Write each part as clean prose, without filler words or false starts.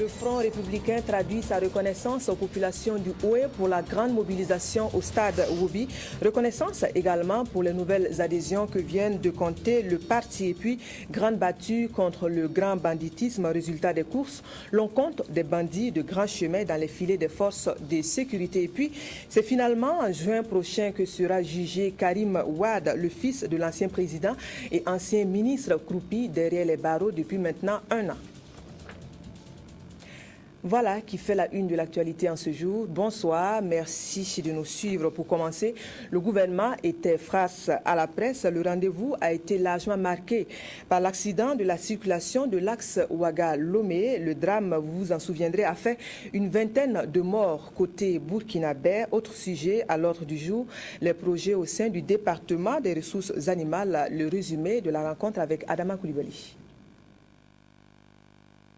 Le Front républicain traduit sa reconnaissance aux populations du Houé pour la grande mobilisation au stade Woubi. Reconnaissance également pour les nouvelles adhésions que viennent de compter le parti. Et puis, grande battue contre le grand banditisme. Résultat des courses, l'on compte des bandits de grands chemins dans les filets des forces de sécurité. Et puis, c'est finalement en juin prochain que sera jugé Karim Wade, le fils de l'ancien président et ancien ministre croupi derrière les barreaux depuis maintenant 1 an. Voilà qui fait la une de l'actualité en ce jour. Bonsoir, merci de nous suivre. Pour commencer, le gouvernement était face à la presse. Le rendez-vous a été largement marqué par l'accident de la circulation de l'axe Ouaga-Lomé. Le drame, vous vous en souviendrez, a fait une vingtaine de morts côté burkinabé. Autre sujet à l'ordre du jour, les projets au sein du département des ressources animales. Le résumé de la rencontre avec Adama Koulibaly.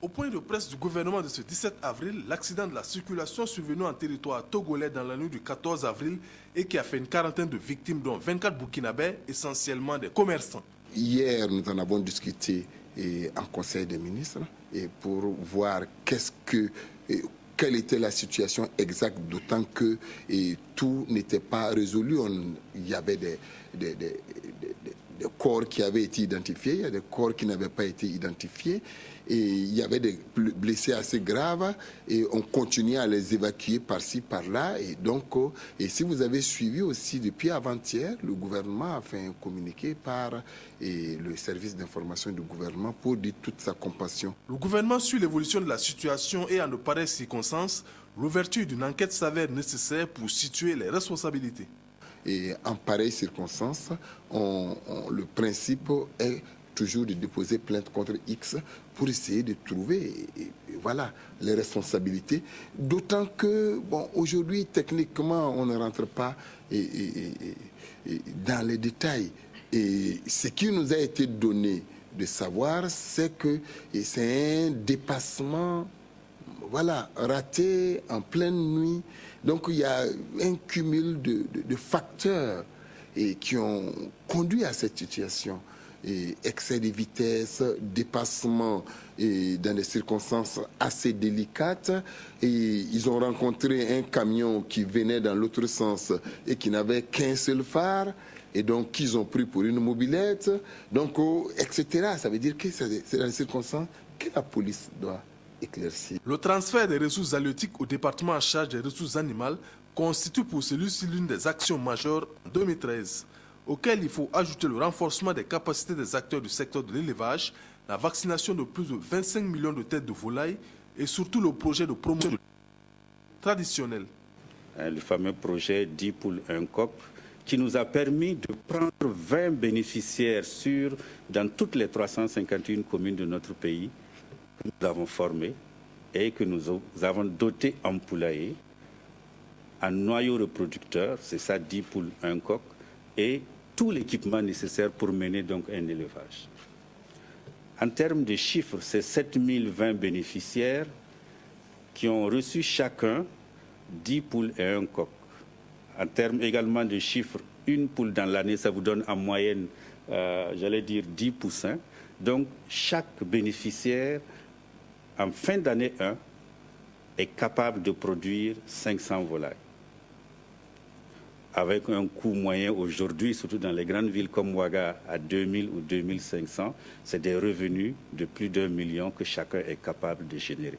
Au point de presse du gouvernement de ce 17 avril, l'accident de la circulation survenu en territoire togolais dans la nuit du 14 avril et qui a fait une quarantaine de victimes, dont 24 burkinabés, essentiellement des commerçants. Hier, nous en avons discuté en Conseil des ministres pour voir quelle était la situation exacte, d'autant que tout n'était pas résolu. Il y avait des corps qui avaient été identifiés, il y a des corps qui n'avaient pas été identifiés. Et il y avait des blessés assez graves et on continuait à les évacuer par-ci, par-là. Et donc, et si vous avez suivi aussi depuis avant-hier, le gouvernement a fait un communiqué par le service d'information du gouvernement pour dire toute sa compassion. Le gouvernement suit l'évolution de la situation et en de pareilles circonstances, l'ouverture d'une enquête s'avère nécessaire pour situer les responsabilités. Et en pareilles circonstances, le principe est toujours de déposer plainte contre X pour essayer de trouver voilà, les responsabilités. D'autant que, bon, aujourd'hui, techniquement, on ne rentre pas dans les détails. Et ce qui nous a été donné de savoir, c'est que c'est un dépassement voilà, raté en pleine nuit. Donc, il y a un cumul de facteurs qui ont conduit à cette situation. Excès de vitesse, dépassement dans des circonstances assez délicates. Et ils ont rencontré un camion qui venait dans l'autre sens et qui n'avait qu'un seul phare. Et donc, qu'ils ont pris pour une mobilette. Donc, etc. Ça veut dire que c'est dans des circonstances que la police doit éclaircir. Le transfert des ressources halieutiques au département en charge des ressources animales constitue pour celui-ci l'une des actions majeures en 2013. Auquel il faut ajouter le renforcement des capacités des acteurs du secteur de l'élevage, la vaccination de plus de 25 millions de têtes de volailles et surtout le projet de promotion traditionnelle. Le fameux projet 10 poules 1 coq qui nous a permis de prendre 20 bénéficiaires dans toutes les 351 communes de notre pays que nous avons formés et que nous avons dotés en poulailler, en noyau reproducteur, c'est ça 10 poules 1 coq, et tout l'équipement nécessaire pour mener donc un élevage. En termes de chiffres, c'est 7020 bénéficiaires qui ont reçu chacun 10 poules et 1 coq. En termes également de chiffres, une poule dans l'année, ça vous donne en moyenne, j'allais dire 10 poussins. Donc chaque bénéficiaire, en fin d'année 1, est capable de produire 500 volailles. Avec un coût moyen aujourd'hui, surtout dans les grandes villes comme Ouaga, à 2000 ou 2500, c'est des revenus de plus d'1 million que chacun est capable de générer.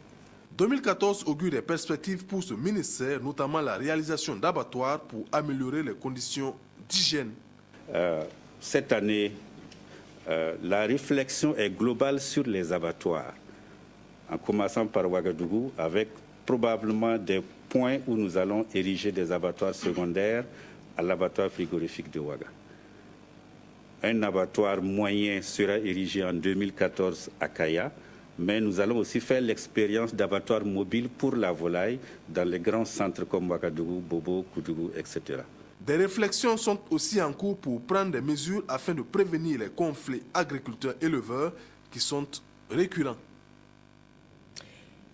2014 augure des perspectives pour ce ministère, notamment la réalisation d'abattoirs pour améliorer les conditions d'hygiène. Cette année, la réflexion est globale sur les abattoirs, en commençant par Ouagadougou, avec probablement des points où nous allons ériger des abattoirs secondaires à l'abattoir frigorifique de Ouaga. Un abattoir moyen sera érigé en 2014 à Kaya, mais nous allons aussi faire l'expérience d'abattoirs mobiles pour la volaille dans les grands centres comme Ouagadougou, Bobo, Koudougou, etc. Des réflexions sont aussi en cours pour prendre des mesures afin de prévenir les conflits agriculteurs-éleveurs qui sont récurrents.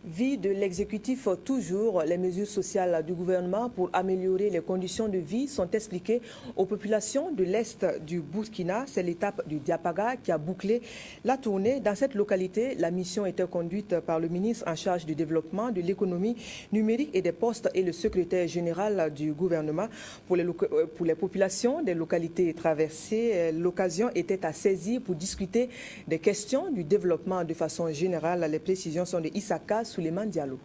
Vie de l'exécutif toujours, les mesures sociales du gouvernement pour améliorer les conditions de vie sont expliquées aux populations de l'Est du Burkina. C'est l'étape du Diapaga qui a bouclé la tournée. Dans cette localité, la mission était conduite par le ministre en charge du développement, de l'économie numérique et des postes et le secrétaire général du gouvernement. Pour les populations des localités traversées, l'occasion était à saisir pour discuter des questions du développement de façon générale. Les précisions sont de Issaka Souleymane Diallo.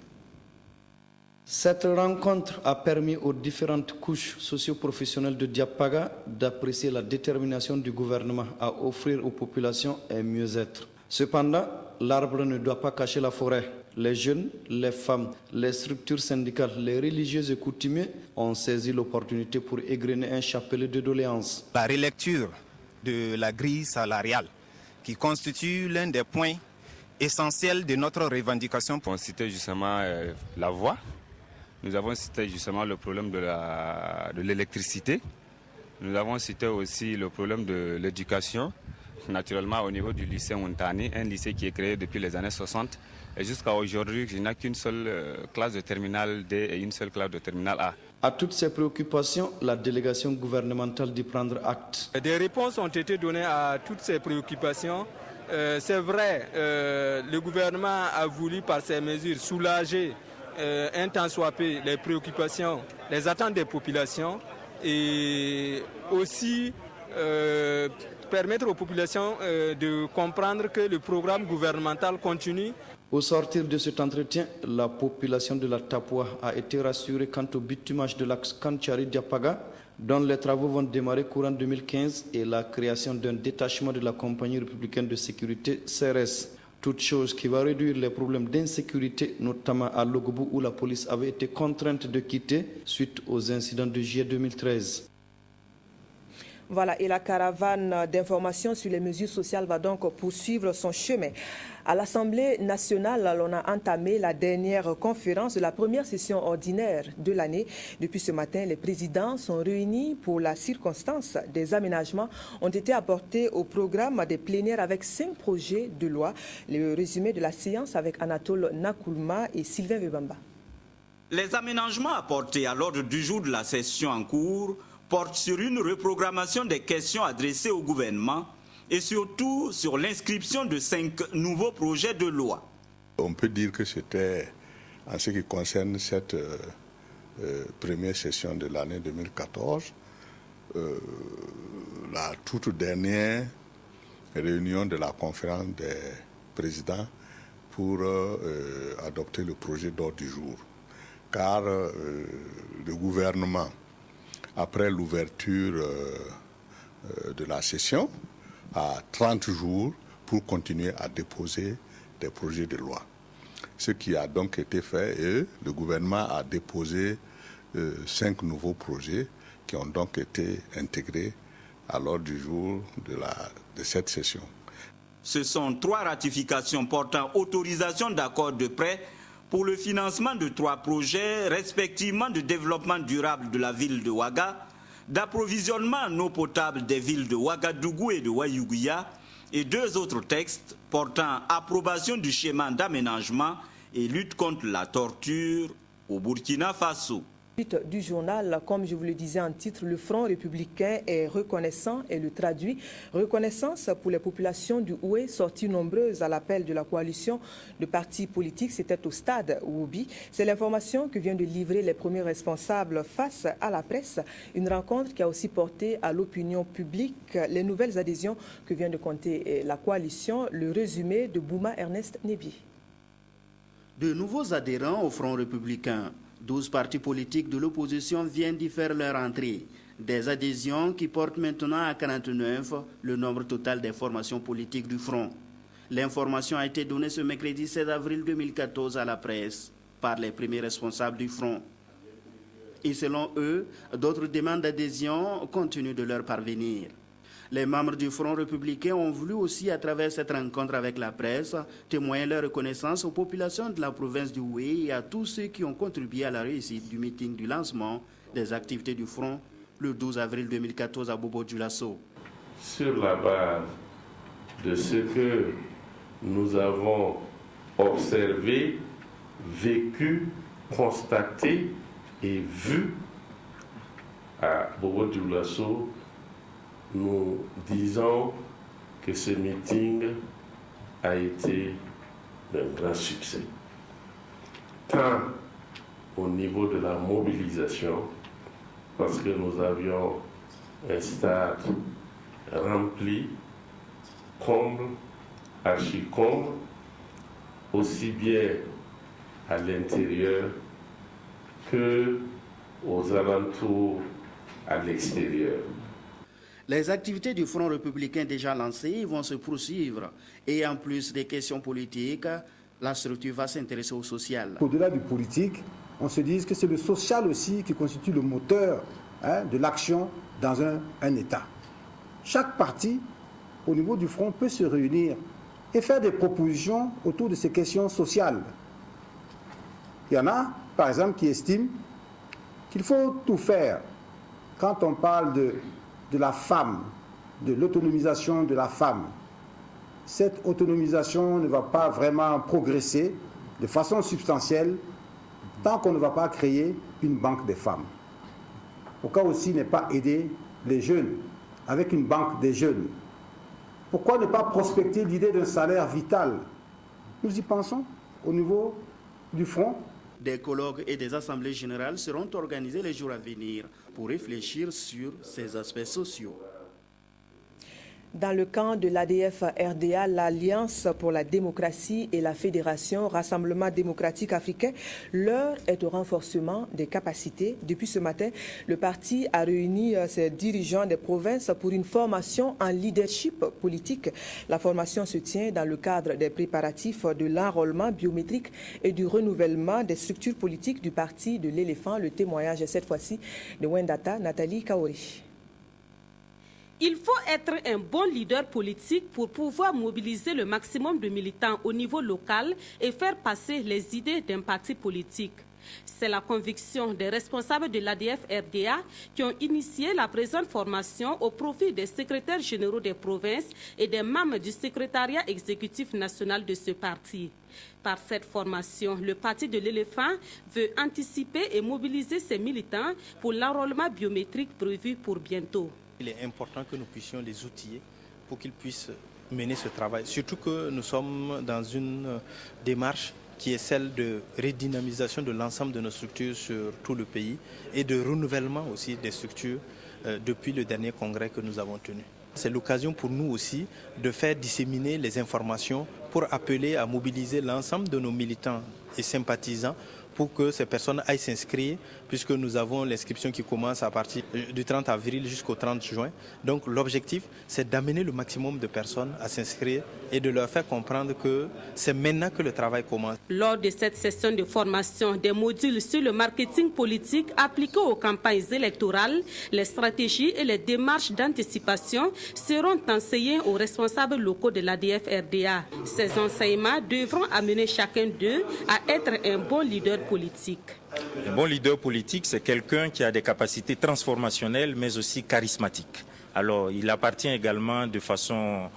Cette rencontre a permis aux différentes couches socio-professionnelles de Diapaga d'apprécier la détermination du gouvernement à offrir aux populations un mieux-être. Cependant, l'arbre ne doit pas cacher la forêt. Les jeunes, les femmes, les structures syndicales, les religieux et coutumiers ont saisi l'opportunité pour égrener un chapelet de doléances. La relecture de la grille salariale, qui constitue l'un des points essentiel de notre revendication. On citait justement la voie, nous avons cité justement le problème de l'électricité, nous avons cité aussi le problème de l'éducation, naturellement au niveau du lycée Montani, un lycée qui est créé depuis les années 60 et jusqu'à aujourd'hui, il n'y a qu'une seule classe de terminale D et une seule classe de terminale A. À toutes ces préoccupations, la délégation gouvernementale dit prendre acte. Des réponses ont été données à toutes ces préoccupations. C'est vrai, le gouvernement a voulu par ces mesures soulager un tant soit peu les préoccupations, les attentes des populations et aussi permettre aux populations de comprendre que le programme gouvernemental continue. Au sortir de cet entretien, la population de la Tapua a été rassurée quant au bitumage de l'axe Kanchari-Diapaga, dont les travaux vont démarrer courant 2015 et la création d'un détachement de la compagnie républicaine de sécurité CRS. Toute chose qui va réduire les problèmes d'insécurité, notamment à Logobou où la police avait été contrainte de quitter suite aux incidents de juillet 2013. Voilà, et la caravane d'information sur les mesures sociales va donc poursuivre son chemin. À l'Assemblée nationale, on a entamé la dernière conférence de la première session ordinaire de l'année. Depuis ce matin, les présidents sont réunis pour la circonstance. Des aménagements ont été apportés au programme des plénières avec 5 projets de loi. Le résumé de la séance avec Anatole Nakoulma et Sylvain Webamba. Les aménagements apportés à l'ordre du jour de la session en cours portent sur une reprogrammation des questions adressées au gouvernement et surtout sur l'inscription de 5 nouveaux projets de loi. On peut dire que c'était, en ce qui concerne cette première session de l'année 2014, la toute dernière réunion de la conférence des présidents pour adopter le projet d'ordre du jour. Car le gouvernement, après l'ouverture de la session, a 30 jours pour continuer à déposer des projets de loi. Ce qui a donc été fait et le gouvernement a déposé 5 nouveaux projets qui ont donc été intégrés à l'ordre du jour de cette session. Ce sont 3 ratifications portant autorisation d'accord de prêt pour le financement de 3 projets, respectivement de développement durable de la ville de Ouaga, d'approvisionnement en eau potable des villes de Ouagadougou et de Wayouguia, et 2 autres textes portant approbation du schéma d'aménagement et lutte contre la torture au Burkina Faso. Du journal, comme je vous le disais en titre, le Front républicain est reconnaissant et le traduit. Reconnaissance pour les populations du Houé, sorties nombreuses à l'appel de la coalition de partis politiques. C'était au stade Woubi. C'est l'information que vient de livrer les premiers responsables face à la presse. Une rencontre qui a aussi porté à l'opinion publique les nouvelles adhésions que vient de compter la coalition. Le résumé de Bouma Ernest Nébi. De nouveaux adhérents au Front républicain. 12 partis politiques de l'opposition viennent d'y faire leur entrée. Des adhésions qui portent maintenant à 49 le nombre total des formations politiques du Front. L'information a été donnée ce mercredi 16 avril 2014 à la presse par les premiers responsables du Front. Et selon eux, d'autres demandes d'adhésion continuent de leur parvenir. Les membres du Front républicain ont voulu aussi, à travers cette rencontre avec la presse, témoigner leur reconnaissance aux populations de la province du Houé et à tous ceux qui ont contribué à la réussite du meeting du lancement des activités du Front le 12 avril 2014 à Bobo-Dioulasso. Sur la base de ce que nous avons observé vécu, constaté et vu à Bobo-Dioulasso, nous disons que ce meeting a été d'un grand succès, tant au niveau de la mobilisation, parce que nous avions un stade rempli, comble, archi-comble, aussi bien à l'intérieur que aux alentours à l'extérieur. Les activités du Front républicain déjà lancées vont se poursuivre et en plus des questions politiques, la structure va s'intéresser au social. Au-delà du politique, on se dit que c'est le social aussi qui constitue le moteur de l'action dans un État. Chaque parti, au niveau du Front, peut se réunir et faire des propositions autour de ces questions sociales. Il y en a, par exemple, qui estiment qu'il faut tout faire quand on parle de la femme, de l'autonomisation de la femme. Cette autonomisation ne va pas vraiment progresser de façon substantielle tant qu'on ne va pas créer une banque des femmes. Pourquoi aussi ne pas aider les jeunes avec une banque des jeunes? Pourquoi ne pas prospecter l'idée d'un salaire vital? Nous y pensons au niveau du Front. Des colloques et des assemblées générales seront organisés les jours à venir pour réfléchir sur ces aspects sociaux. Dans le camp de l'ADF-RDA, l'Alliance pour la démocratie et la Fédération Rassemblement démocratique africain, l'heure est au renforcement des capacités. Depuis ce matin, le parti a réuni ses dirigeants des provinces pour une formation en leadership politique. La formation se tient dans le cadre des préparatifs de l'enrôlement biométrique et du renouvellement des structures politiques du parti de l'éléphant. Le témoignage est cette fois-ci de Wendata Nathalie Kaori. Il faut être un bon leader politique pour pouvoir mobiliser le maximum de militants au niveau local et faire passer les idées d'un parti politique. C'est la conviction des responsables de l'ADF-RDA qui ont initié la présente formation au profit des secrétaires généraux des provinces et des membres du secrétariat exécutif national de ce parti. Par cette formation, le parti de l'éléphant veut anticiper et mobiliser ses militants pour l'enrôlement biométrique prévu pour bientôt. Il est important que nous puissions les outiller pour qu'ils puissent mener ce travail. Surtout que nous sommes dans une démarche qui est celle de redynamisation de l'ensemble de nos structures sur tout le pays et de renouvellement aussi des structures depuis le dernier congrès que nous avons tenu. C'est l'occasion pour nous aussi de faire disséminer les informations pour appeler à mobiliser l'ensemble de nos militants et sympathisants pour que ces personnes aillent s'inscrire, puisque nous avons l'inscription qui commence à partir du 30 avril jusqu'au 30 juin. Donc l'objectif, c'est d'amener le maximum de personnes à s'inscrire et de leur faire comprendre que c'est maintenant que le travail commence. Lors de cette session de formation, des modules sur le marketing politique appliqués aux campagnes électorales, les stratégies et les démarches d'anticipation seront enseignés aux responsables locaux de l'ADF-RDA. Ces enseignements devront amener chacun d'eux à être un bon leader politique. Un bon leader politique, c'est quelqu'un qui a des capacités transformationnelles, mais aussi charismatiques. Alors, il appartient également de façon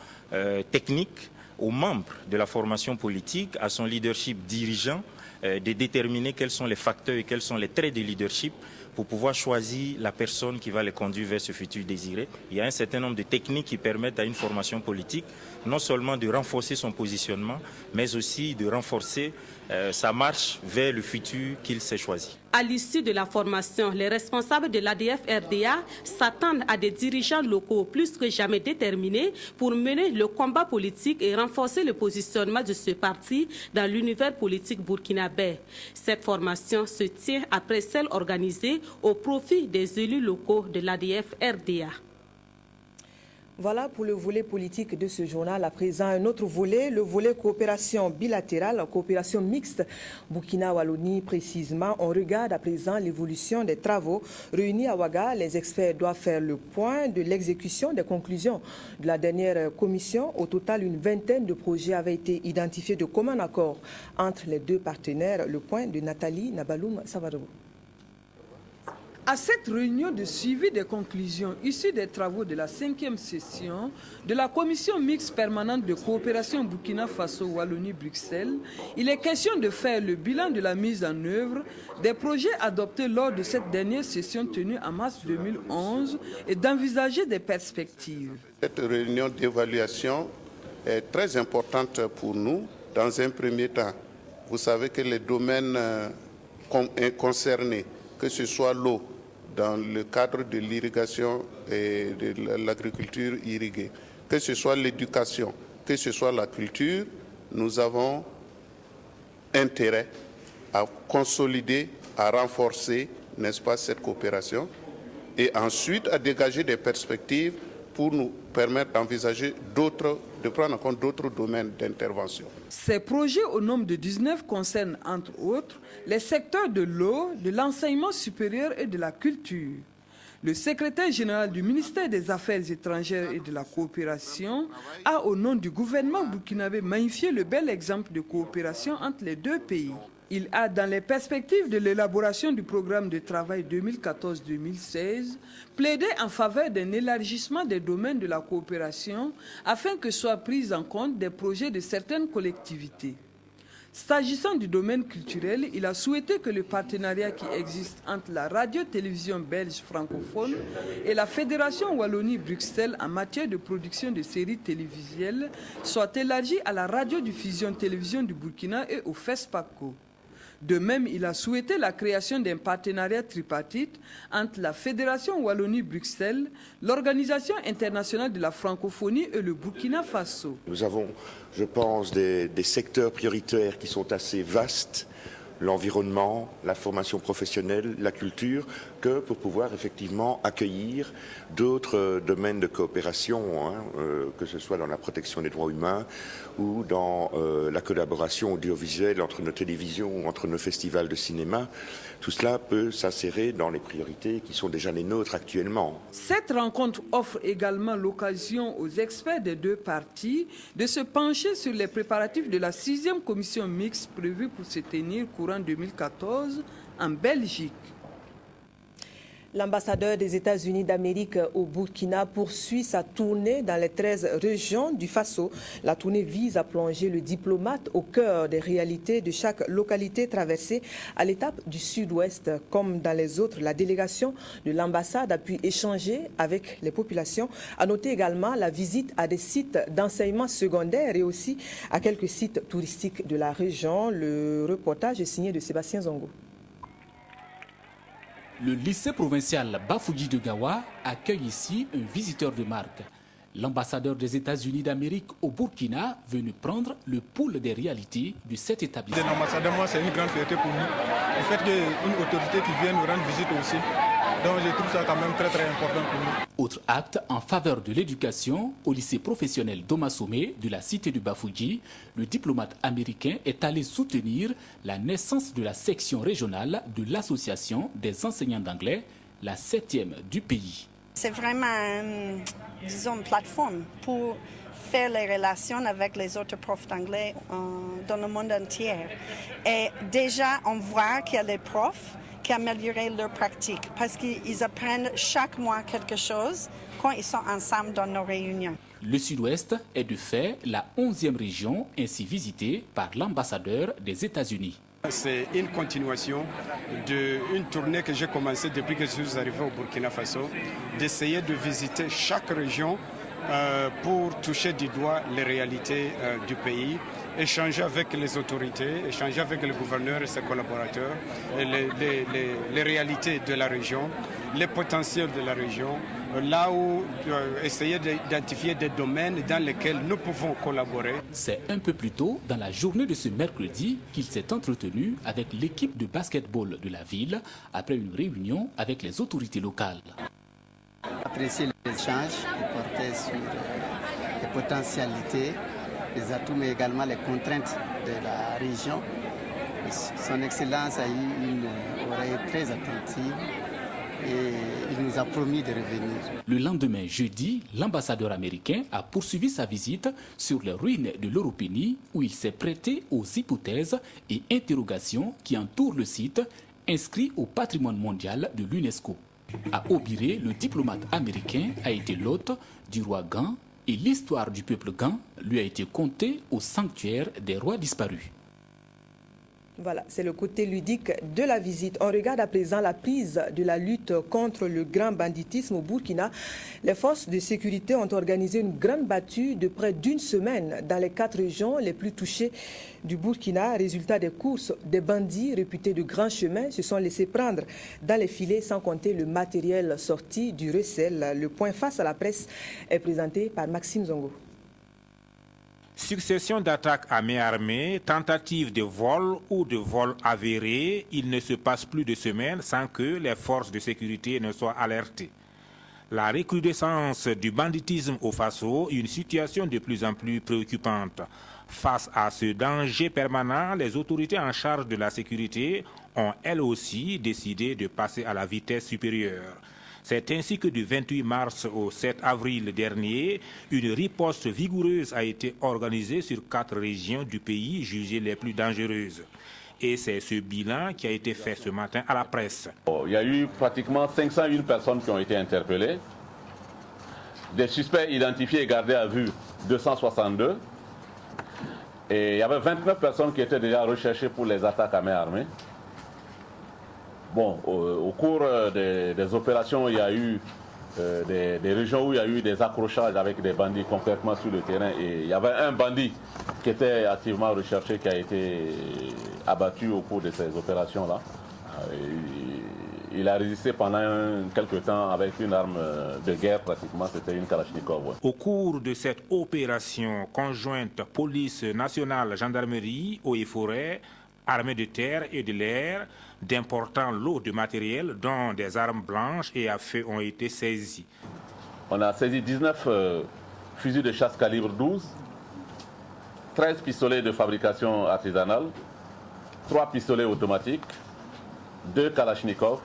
technique aux membres de la formation politique, à son leadership dirigeant, de déterminer quels sont les facteurs et quels sont les traits de leadership pour pouvoir choisir la personne qui va les conduire vers ce futur désiré. Il y a un certain nombre de techniques qui permettent à une formation politique non seulement de renforcer son positionnement, mais aussi de renforcer sa marche vers le futur qu'il s'est choisi. À l'issue de la formation, les responsables de l'ADF-RDA s'attendent à des dirigeants locaux plus que jamais déterminés pour mener le combat politique et renforcer le positionnement de ce parti dans l'univers politique burkinabé. Cette formation se tient après celle organisée au profit des élus locaux de l'ADF-RDA. Voilà pour le volet politique de ce journal. À présent, un autre volet, le volet coopération bilatérale, coopération mixte Burkina-Wallonie précisément. On regarde à présent l'évolution des travaux réunis à Ouaga. Les experts doivent faire le point de l'exécution des conclusions de la dernière commission. Au total, une vingtaine de projets avaient été identifiés de commun accord entre les deux partenaires. Le point de Nathalie Nabaloum Savarou. À cette réunion de suivi des conclusions issues des travaux de la 5e session de la Commission mixte permanente de coopération Burkina Faso-Wallonie-Bruxelles, il est question de faire le bilan de la mise en œuvre des projets adoptés lors de cette dernière session tenue en mars 2011 et d'envisager des perspectives. Cette réunion d'évaluation est très importante pour nous. Dans un premier temps, vous savez que les domaines concernés, que ce soit l'eau, dans le cadre de l'irrigation et de l'agriculture irriguée, que ce soit l'éducation, que ce soit la culture, nous avons intérêt à consolider, à renforcer, n'est-ce pas, cette coopération et ensuite à dégager des perspectives pour nous permettre d'envisager de prendre en compte d'autres domaines d'intervention. Ces projets au nombre de 19 concernent entre autres les secteurs de l'eau, de l'enseignement supérieur et de la culture. Le secrétaire général du ministère des Affaires étrangères et de la coopération a, au nom du gouvernement burkinabé, magnifié le bel exemple de coopération entre les deux pays. Il a, dans les perspectives de l'élaboration du programme de travail 2014-2016, plaidé en faveur d'un élargissement des domaines de la coopération afin que soient pris en compte des projets de certaines collectivités. S'agissant du domaine culturel, il a souhaité que le partenariat qui existe entre la radio-télévision belge francophone et la Fédération Wallonie-Bruxelles en matière de production de séries télévisuelles soit élargi à la radiodiffusion-télévision du Burkina et au FESPACO. De même, il a souhaité la création d'un partenariat tripartite entre la Fédération Wallonie-Bruxelles, l'Organisation internationale de la francophonie et le Burkina Faso. Nous avons, je pense, des secteurs prioritaires qui sont assez vastes, l'environnement, la formation professionnelle, la culture, que pour pouvoir effectivement accueillir d'autres domaines de coopération, que ce soit dans la protection des droits humains ou dans la collaboration audiovisuelle entre nos télévisions ou entre nos festivals de cinéma. Tout cela peut s'insérer dans les priorités qui sont déjà les nôtres actuellement. Cette rencontre offre également l'occasion aux experts des deux parties de se pencher sur les préparatifs de la 6e commission mixte prévue pour se tenir courant 2014 en Belgique. L'ambassadeur des États-Unis d'Amérique au Burkina poursuit sa tournée dans les 13 régions du Faso. La tournée vise à plonger le diplomate au cœur des réalités de chaque localité traversée à l'étape du sud-ouest. Comme dans les autres, la délégation de l'ambassade a pu échanger avec les populations. À noter également la visite à des sites d'enseignement secondaire et aussi à quelques sites touristiques de la région. Le reportage est signé de Sébastien Zongo. Le lycée provincial Bafouji de Gawa accueille ici un visiteur de marque. L'ambassadeur des États-Unis d'Amérique au Burkina venu prendre le pouls des réalités de cet établissement. L'ambassadeur, moi, c'est une grande fierté pour nous. Le fait qu'il y ait une autorité qui vienne nous rendre visite aussi. Donc je trouve ça quand même très important pour nous. Autre acte en faveur de l'éducation, au lycée professionnel Domasomé de la cité du Bafouji, le diplomate américain est allé soutenir la naissance de la section régionale de l'Association des enseignants d'anglais, la 7e du pays. C'est vraiment, disons, une plateforme pour faire les relations avec les autres profs d'anglais dans le monde entier. Et déjà, on voit qu'il y a des profs qui améliorent leur pratique parce qu'ils apprennent chaque mois quelque chose quand ils sont ensemble dans nos réunions. Le sud-ouest est de fait la 11e région ainsi visitée par l'ambassadeur des États-Unis. C'est une continuation d'une tournée que j'ai commencée depuis que je suis arrivé au Burkina Faso, d'essayer de visiter chaque région pour toucher du doigt les réalités du pays, échanger avec les autorités, échanger avec le gouverneur et ses collaborateurs, les réalités de la région, les potentiels de la région, là où essayer d'identifier des domaines dans lesquels nous pouvons collaborer. C'est un peu plus tôt dans la journée de ce mercredi qu'il s'est entretenu avec l'équipe de basketball de la ville après une réunion avec les autorités locales. Apprécier l'échange qui portait sur les potentialités, les atouts, mais également les contraintes de la région. Son Excellence a eu une oreille très attentive et il nous a promis de revenir. Le lendemain, jeudi, l'ambassadeur américain a poursuivi sa visite sur les ruines de l'Europénie où il s'est prêté aux hypothèses et interrogations qui entourent le site inscrit au patrimoine mondial de l'UNESCO. À Obiré, le diplomate américain a été l'hôte du roi Gan et l'histoire du peuple Gan lui a été contée au sanctuaire des rois disparus. Voilà, c'est le côté ludique de la visite. On regarde à présent la prise de la lutte contre le grand banditisme au Burkina. Les forces de sécurité ont organisé une grande battue de près d'une semaine dans les 4 régions les plus touchées du Burkina. Résultat des courses, des bandits réputés de grands chemins se sont laissés prendre dans les filets sans compter le matériel sorti du recel. Le point face à la presse est présenté par Maxime Zongo. Succession d'attaques à main armée, tentatives de vol ou de vol avérés, il ne se passe plus de semaines sans que les forces de sécurité ne soient alertées. La recrudescence du banditisme au Faso, une situation de plus en plus préoccupante. Face à ce danger permanent, les autorités en charge de la sécurité ont elles aussi décidé de passer à la vitesse supérieure. C'est ainsi que du 28 mars au 7 avril dernier, une riposte vigoureuse a été organisée sur 4 régions du pays jugées les plus dangereuses. Et c'est ce bilan qui a été fait ce matin à la presse. Il y a eu pratiquement 501 personnes qui ont été interpellées. Des suspects identifiés et gardés à vue, 262. Et il y avait 29 personnes qui étaient déjà recherchées pour les attaques à main armée. Bon, au cours des opérations, il y a eu des régions où il y a eu des accrochages avec des bandits concrètement sur le terrain. Et il y avait un bandit qui était activement recherché, qui a été abattu au cours de ces opérations-là. Il a résisté pendant quelques temps avec une arme de guerre, pratiquement, c'était une Kalachnikov. Ouais. Au cours de cette opération conjointe police nationale, gendarmerie, eaux et forêts, armée de terre et de l'air, d'importants lots de matériel, dont des armes blanches et à feu, ont été saisis. On a saisi 19 fusils de chasse calibre 12, 13 pistolets de fabrication artisanale, 3 pistolets automatiques, 2 Kalachnikov,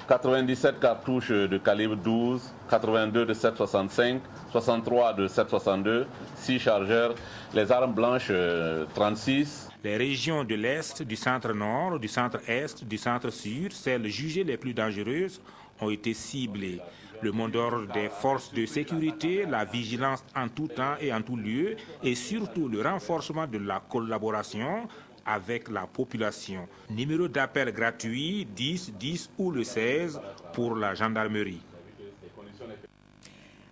97 cartouches de calibre 12, 82 de 7,65, 63 de 7,62, 6 chargeurs, les armes blanches 36. Les régions de l'Est, du centre-nord, du centre-est, du centre-sud, celles jugées les plus dangereuses, ont été ciblées. Le mot d'ordre des forces de sécurité, la vigilance en tout temps et en tout lieu, et surtout le renforcement de la collaboration avec la population. Numéro d'appel gratuit 10 10 ou le 16 pour la gendarmerie.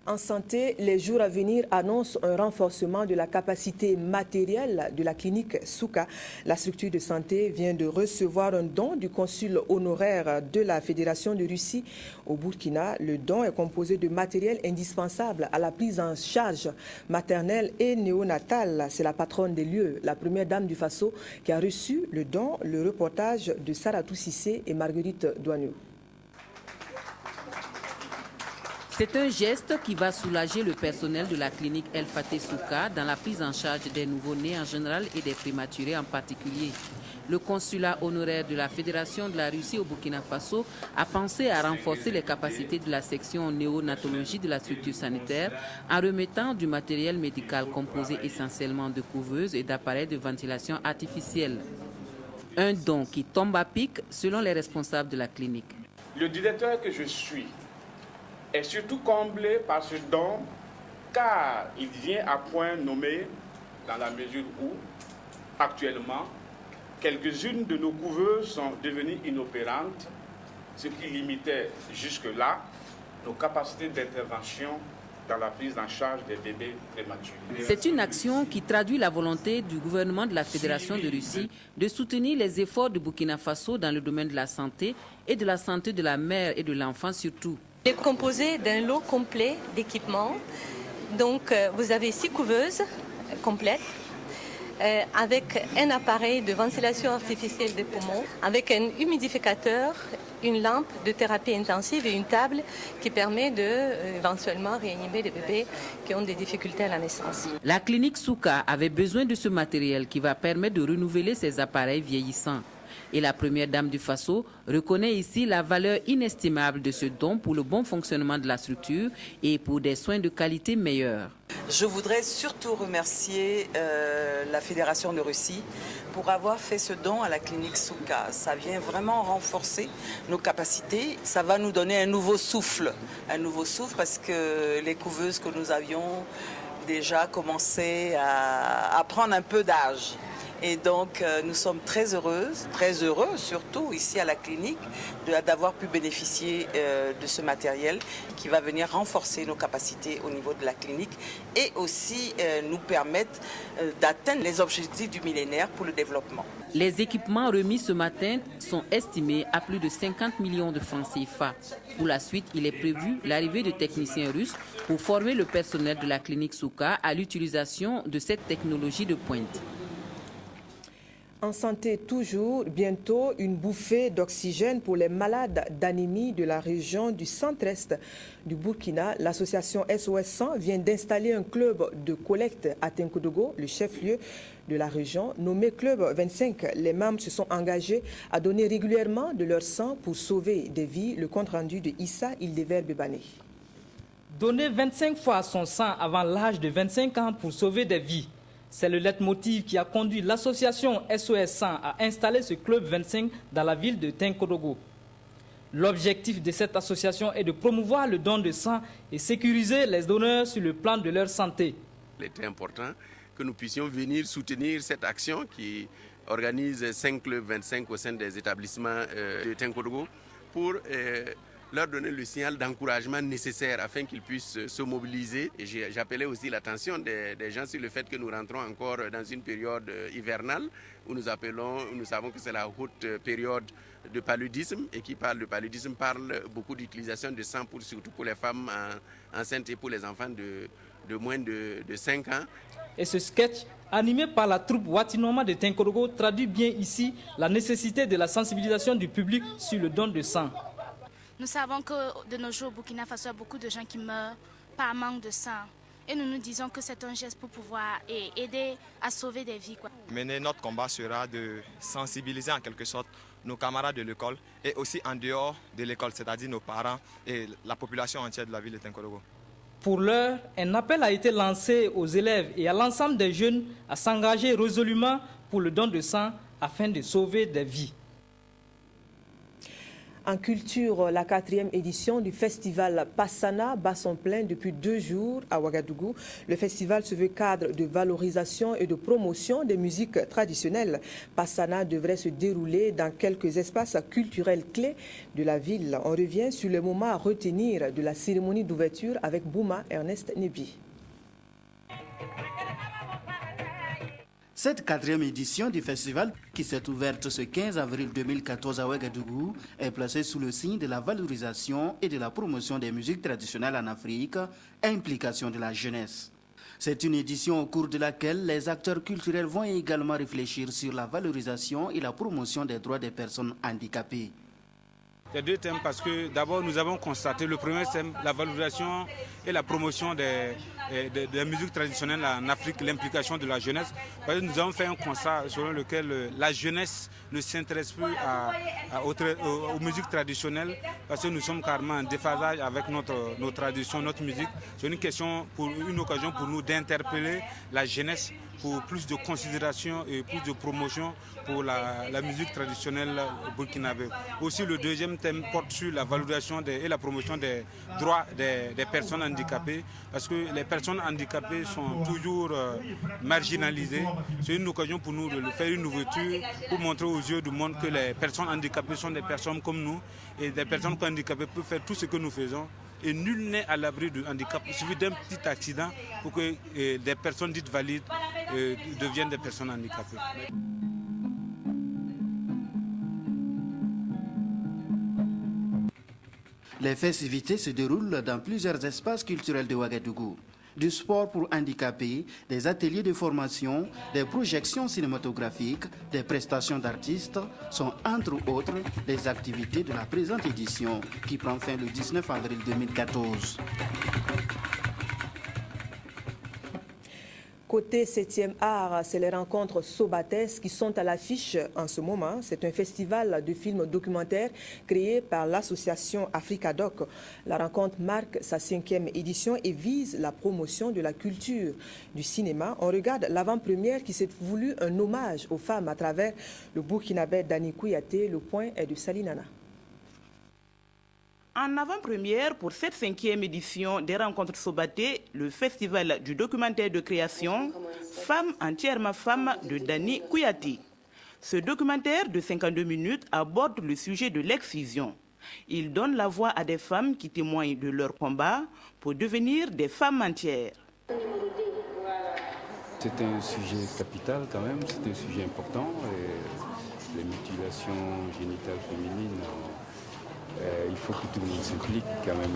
En santé, les jours à venir annoncent un renforcement de la capacité matérielle de la clinique Souka. La structure de santé vient de recevoir un don du consul honoraire de la Fédération de Russie au Burkina. Le don est composé de matériel indispensable à la prise en charge maternelle et néonatale. C'est la patronne des lieux, la première dame du Faso, qui a reçu le don. Le reportage de Saratou Sissé et Marguerite Douaneau. C'est un geste qui va soulager le personnel de la clinique El Faté Souka dans la prise en charge des nouveau-nés en général et des prématurés en particulier. Le consulat honoraire de la Fédération de la Russie au Burkina Faso a pensé à renforcer les capacités de la section néonatologie de la structure sanitaire en remettant du matériel médical composé essentiellement de couveuses et d'appareils de ventilation artificielle. Un don qui tombe à pic selon les responsables de la clinique. Le directeur que je suis est surtout comblé par ce don car il vient à point nommé dans la mesure où, actuellement, quelques-unes de nos couveuses sont devenues inopérantes, ce qui limitait jusque-là nos capacités d'intervention dans la prise en charge des bébés prématurés. C'est une action qui traduit la volonté du gouvernement de la Fédération de Russie de soutenir les efforts du Burkina Faso dans le domaine de la santé et de la santé de la mère et de l'enfant surtout. Il est composé d'un lot complet d'équipements. Donc, vous avez 6 couveuses complètes avec un appareil de ventilation artificielle des poumons, avec un humidificateur, une lampe de thérapie intensive et une table qui permet de éventuellement réanimer les bébés qui ont des difficultés à la naissance. La clinique Souka avait besoin de ce matériel qui va permettre de renouveler ses appareils vieillissants. Et la première dame du Faso reconnaît ici la valeur inestimable de ce don pour le bon fonctionnement de la structure et pour des soins de qualité meilleurs. Je voudrais surtout remercier la Fédération de Russie pour avoir fait ce don à la clinique Souka. Ça vient vraiment renforcer nos capacités. Ça va nous donner un nouveau souffle parce que les couveuses que nous avions déjà commencé à prendre un peu d'âge. Et donc, nous sommes très heureux surtout ici à la clinique, d'avoir pu bénéficier de ce matériel qui va venir renforcer nos capacités au niveau de la clinique et aussi nous permettre d'atteindre les objectifs du millénaire pour le développement. Les équipements remis ce matin sont estimés à plus de 50 millions de francs CFA. Pour la suite, il est prévu l'arrivée de techniciens russes pour former le personnel de la clinique Souka à l'utilisation de cette technologie de pointe. En santé toujours, bientôt une bouffée d'oxygène pour les malades d'anémie de la région du centre-est du Burkina. L'association SOS 100 vient d'installer un club de collecte à Tenkodogo, le chef-lieu de la région, nommé Club 25. Les membres se sont engagés à donner régulièrement de leur sang pour sauver des vies. Le compte-rendu de Issa Ildever-Bebané. Donner 25 fois son sang avant l'âge de 25 ans pour sauver des vies. C'est le leitmotiv qui a conduit l'association SOS 100 à installer ce club 25 dans la ville de Tenkodogo. L'objectif de cette association est de promouvoir le don de sang et sécuriser les donneurs sur le plan de leur santé. Il était important que nous puissions venir soutenir cette action qui organise 5 clubs 25 au sein des établissements de Tenkodogo pour leur donner le signal d'encouragement nécessaire afin qu'ils puissent se mobiliser. Et j'appelais aussi l'attention des gens sur le fait que nous rentrons encore dans une période hivernale où nous savons que c'est la haute période de paludisme, et qui parle de paludisme parle beaucoup d'utilisation de sang, surtout pour les femmes enceintes et pour les enfants de moins de 5 ans. Et ce sketch, animé par la troupe Watinoma de Tenkodogo, traduit bien ici la nécessité de la sensibilisation du public sur le don de sang. Nous savons que de nos jours au Burkina Faso, il y a beaucoup de gens qui meurent par manque de sang. Et nous nous disons que c'est un geste pour pouvoir aider à sauver des vies. Mener notre combat sera de sensibiliser en quelque sorte nos camarades de l'école et aussi en dehors de l'école, c'est-à-dire nos parents et la population entière de la ville de Tenkodogo. Pour l'heure, un appel a été lancé aux élèves et à l'ensemble des jeunes à s'engager résolument pour le don de sang afin de sauver des vies. En culture, la 4e édition du festival Passana bat son plein depuis 2 jours à Ouagadougou. Le festival se veut cadre de valorisation et de promotion des musiques traditionnelles. Passana devrait se dérouler dans quelques espaces culturels clés de la ville. On revient sur le moment à retenir de la cérémonie d'ouverture avec Bouma Ernest Nebi. Cette 4e édition du festival, qui s'est ouverte ce 15 avril 2014 à Ouagadougou, est placée sous le signe de la valorisation et de la promotion des musiques traditionnelles en Afrique, implication de la jeunesse. C'est une édition au cours de laquelle les acteurs culturels vont également réfléchir sur la valorisation et la promotion des droits des personnes handicapées. Il y a 2 thèmes parce que d'abord nous avons constaté, le premier thème, la valorisation et la promotion des musiques traditionnelles en Afrique, l'implication de la jeunesse. Parce que nous avons fait un constat selon lequel la jeunesse ne s'intéresse plus aux musiques traditionnelles parce que nous sommes carrément en déphasage avec nos traditions, notre musique. C'est une occasion pour nous d'interpeller la jeunesse pour plus de considération et plus de promotion pour la musique traditionnelle burkinabé. Aussi, le deuxième thème porte sur la valorisation et la promotion des droits des personnes handicapées, parce que les personnes handicapées sont toujours marginalisées. C'est une occasion pour nous de faire une ouverture pour montrer aux yeux du monde que les personnes handicapées sont des personnes comme nous, et des personnes handicapées peuvent faire tout ce que nous faisons. Et nul n'est à l'abri du handicap. Il suffit d'un petit accident pour que des personnes dites valides deviennent des personnes handicapées. Les festivités se déroulent dans plusieurs espaces culturels de Ouagadougou. Du sport pour handicapés, des ateliers de formation, des projections cinématographiques, des prestations d'artistes sont entre autres les activités de la présente édition qui prend fin le 19 avril 2014. Côté 7e art, c'est les rencontres Sobates qui sont à l'affiche en ce moment. C'est un festival de films documentaires créé par l'association Africadoc. La rencontre marque sa 5e édition et vise la promotion de la culture du cinéma. On regarde l'avant-première qui s'est voulu un hommage aux femmes à travers le Burkinabé Dani Kouyaté. Le point est de Salinana. En avant-première pour cette 5e édition des rencontres Sobaté, le festival du documentaire de création Femmes entièrement femmes de Dani Kouyaté. Ce documentaire de 52 minutes aborde le sujet de l'excision. Il donne la voix à des femmes qui témoignent de leur combat pour devenir des femmes entières. C'est un sujet capital quand même, c'est un sujet important. Les mutilations génitales féminines, il faut que tout le monde s'implique quand même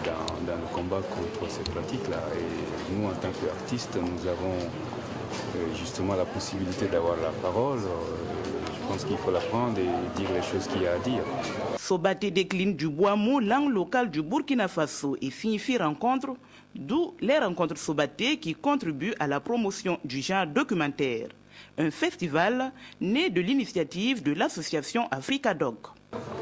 dans le combat contre ces pratiques-là. Et nous, en tant qu'artistes, nous avons justement la possibilité d'avoir la parole. Je pense qu'il faut la prendre et dire les choses qu'il y a à dire. Sobaté décline du Boamou, langue locale du Burkina Faso, et signifie rencontre, d'où les rencontres Sobaté qui contribuent à la promotion du genre documentaire. Un festival né de l'initiative de l'association Africadoc.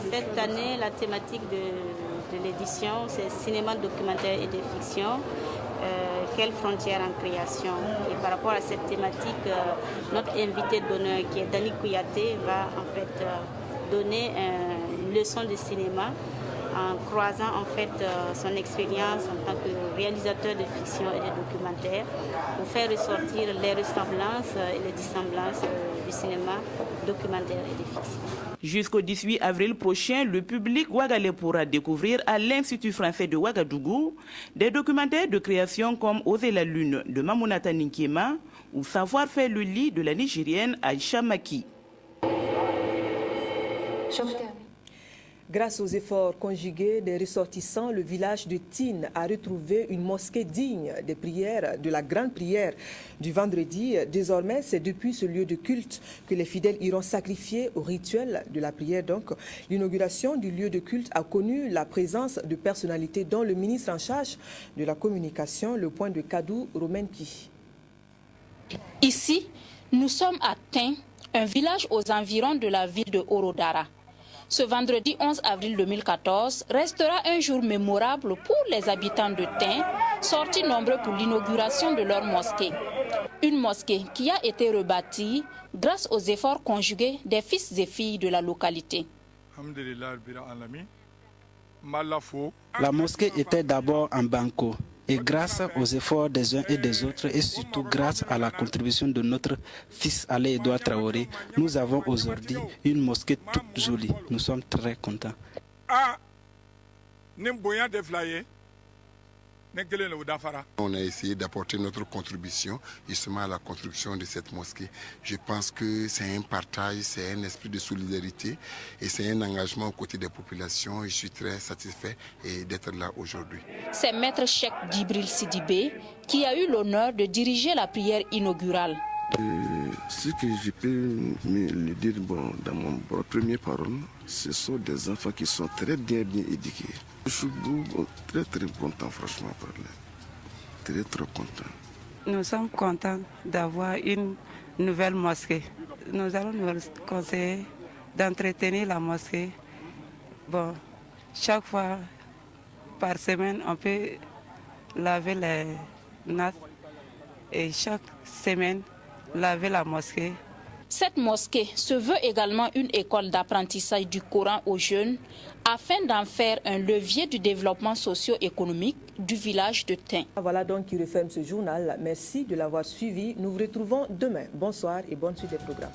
Cette année, la thématique de l'édition, c'est cinéma, documentaire et de fiction. Quelle frontière en création? Et par rapport à cette thématique, notre invité d'honneur, qui est Dani Kouyaté, va en fait donner une leçon de cinéma en croisant en fait son expérience en tant que réalisateur de fiction et de documentaire pour faire ressortir les ressemblances et les dissemblances du cinéma, documentaire et de fiction. Jusqu'au 18 avril prochain, le public ouagalais pourra découvrir à l'Institut français de Ouagadougou des documentaires de création comme Oser la lune de Mamounata Ninkiema ou Savoir faire le lit de la Nigérienne Aïcha Maki. Grâce aux efforts conjugués des ressortissants, le village de Tine a retrouvé une mosquée digne des prières, de la grande prière du vendredi. Désormais, c'est depuis ce lieu de culte que les fidèles iront sacrifier au rituel de la prière. Donc, l'inauguration du lieu de culte a connu la présence de personnalités dont le ministre en charge de la communication, le point de Kadou Romenki. Ici, nous sommes à Tin, un village aux environs de la ville de Orodara. Ce vendredi 11 avril 2014 restera un jour mémorable pour les habitants de Tin, sortis nombreux pour l'inauguration de leur mosquée. Une mosquée qui a été rebâtie grâce aux efforts conjugués des fils et filles de la localité. La mosquée était d'abord en banco. Et grâce aux efforts des uns et des autres, et surtout grâce à la contribution de notre fils Alain Edouard Traoré, nous avons aujourd'hui une mosquée toute jolie. Nous sommes très contents. On a essayé d'apporter notre contribution justement à la construction de cette mosquée. Je pense que c'est un partage, c'est un esprit de solidarité et c'est un engagement aux côtés des populations. Je suis très satisfait d'être là aujourd'hui. C'est Maître Cheikh Djibril Sidibé qui a eu l'honneur de diriger la prière inaugurale. Ce que je peux le dire dans mon première parole, ce sont des enfants qui sont très bien éduqués. Je suis très content, franchement parler. Très content. Nous sommes contents d'avoir une nouvelle mosquée. Nous allons nous conseiller d'entretenir la mosquée. Chaque fois par semaine, on peut laver les nattes et chaque semaine, laver la mosquée. Cette mosquée se veut également une école d'apprentissage du Coran aux jeunes afin d'en faire un levier du développement socio-économique du village de Tin. Voilà donc qui referme ce journal. Merci de l'avoir suivi. Nous vous retrouvons demain. Bonsoir et bonne suite des programmes.